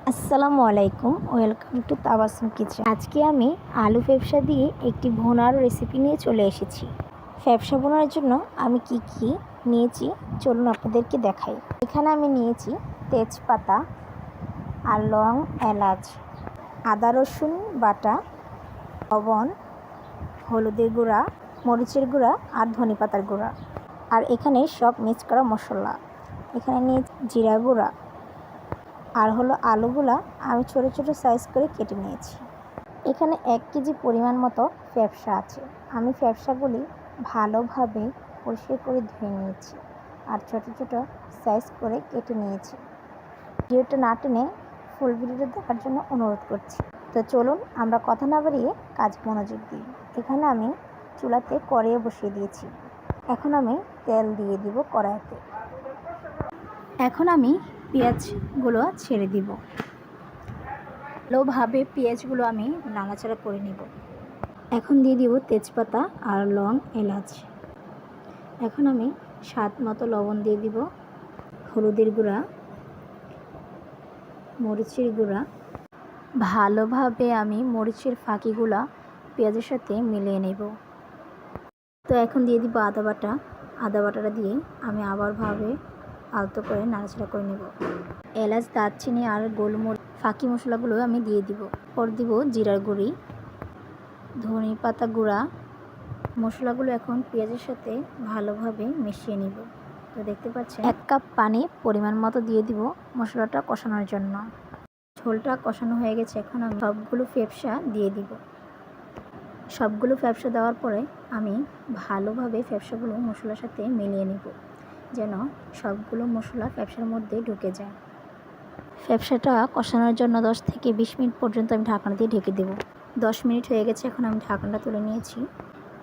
আসসালামু আলাইকুম, welcome to Tabassum kitchen. আজকে আমি আলু ফ্যাপসা দিয়ে একটি ভুনার রেসিপি নিয়ে চলে এসেছি। ফ্যাপসা ভুনার জন্য আমি কি নিয়েছি চলুন আপনাদেরকে দেখাই। এখানে আমি নিয়েছি তেজপাতা আর লং, এলাচ, আদা রসুন বাটা, লবণ, হলুদের গুঁড়া, মরিচের গুঁড়া আর ধনেপাতার গুঁড়া। আর এখানে সব মিক্স করা মশলা। এখানে নিয়েছি জিরা গুঁড়া। আর হলো আলুগুলা আমি ছোট ছোট সাইজ করে কেটে নিয়েছি। এখানে 1 কেজি পরিমাণ মতো ফ্যাপসা আছে। আমি ফ্যাপসাগুলি ভালোভাবে পরিষ্কার করে ধুয়ে নিয়েছি আর ছোট ছোট সাইজ করে কেটে নিয়েছি। ভিডিওটা না টেনে ফুল ভিডিওটা দেখার জন্য অনুরোধ করছি। তো চলুন আমরা কথা না বাড়িয়ে কাজ মনোযোগ দিই। এখানে আমি চুলাতে কড়াই বসিয়ে দিয়েছি। এখন আমি তেল দিয়ে দিব কড়াইতে। এখন আমি পেঁয়াজগুলো ছেড়ে দিব। ভালোভাবে পেঁয়াজগুলো আমি নাড়াচাড়া করে নেব। এখন দিয়ে দিব তেজপাতা আর লং, এলাচ। এখন আমি স্বাদ মতো লবণ দিয়ে দিব, হলুদের গুঁড়া, মরিচের গুঁড়া। ভালোভাবে আমি মরিচের ফাঁকিগুলা পেঁয়াজের সাথে মিলিয়ে নেব। তো এখন দিয়ে দিব আদা বাটা। আদা বাটাটা দিয়ে আমি আবার আলতো করে নাড়াচাড়া করে নেব। এলাচ, দারচিনি আর গোলমরিচ ফাঁকি মশলাগুলো আমি দিয়ে দিব। পর দিব জিরার গুঁড়ি, ধনে পাতা গুঁড়া। মশলাগুলো এখন পেঁয়াজের সাথে ভালোভাবে মিশিয়ে নিব। তো দেখতে পাচ্ছেন 1 কাপ পানি পরিমাণ মতো দিয়ে দিব মশলাটা কষানোর জন্য। ঝোলটা কষানো হয়ে গেছে। এখন আমি সবগুলো ফ্যাপসা দিয়ে দিব। সবগুলো ফ্যাপসা দেওয়ার পরে আমি ভালোভাবে ফ্যাপসাগুলো মশলার সাথে মিলিয়ে নেব, যেন সবগুলো মশলা ফ্যাপসার মধ্যে ঢুকে যায়। ফ্যাপসাটা কষানোর জন্য 10 থেকে 20 মিনিট পর্যন্ত আমি ঢাকনা দিয়ে ঢেকে দেব। 10 মিনিট হয়ে গেছে। এখন আমি ঢাকনাটা তুলে নিয়েছি।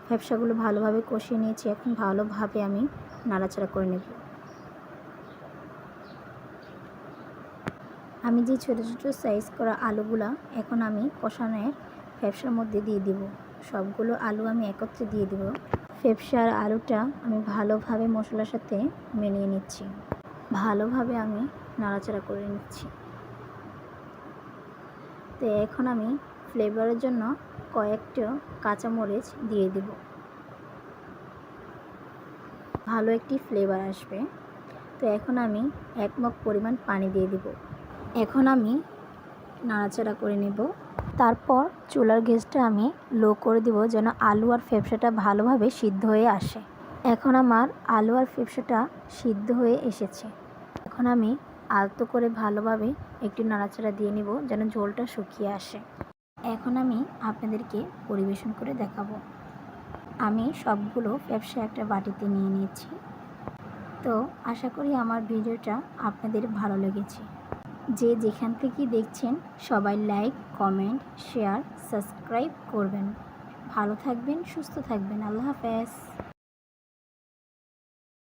ফ্যাপসাগুলো ভালোভাবে কষিয়ে নিয়েছি। এখন ভালোভাবে আমি নাড়াচাড়া করে নেব। আমি যে ছোটো ছোটো সাইজ করা আলুগুলা এখন আমি কষানোর ফ্যাপসার মধ্যে দিয়ে দিব। সবগুলো আলু আমি একত্রে দিয়ে দিব। ফ্যাপসা আর আলুটা আমি ভালোভাবে মশলার সাথে মিলিয়ে নিচ্ছি। ভালোভাবে আমি নাড়াচাড়া করে নিচ্ছি। তো এখন আমি ফ্লেভারের জন্য কয়েকটা কাঁচামরিচ দিয়ে দিব। ভালো একটি ফ্লেভার আসবে। তো এখন আমি 1 মগ পরিমাণ পানি দিয়ে দিব। এখন আমি নাড়াচাড়া করে নেব। তারপর চুলার গ্যাসটা আমি লো করে দিব, যেন আলু আর ফ্যাপসাটা ভালোভাবে সিদ্ধ হয়ে আসে। এখন আমার আলু আর ফ্যাপসাটা সিদ্ধ হয়ে এসেছে। এখন আমি আলতো করে ভালোভাবে একটু নাড়াচাড়া দিয়ে নিব, যেন ঝোলটা শুকিয়ে আসে। এখন আমি আপনাদেরকে পরিবেশন করে দেখাবো। আমি সবগুলো ফ্যাপসা একটা বাটিতে নিয়ে নিয়েছি। তো আশা করি আমার ভিডিওটা আপনাদের ভালো লেগেছে। যে যেখান থেকে দেখছেন সবাই লাইক, কমেন্ট, শেয়ার, সাবস্ক্রাইব করবেন। ভালো থাকবেন, সুস্থ থাকবেন। আল্লাহ হাফেজ।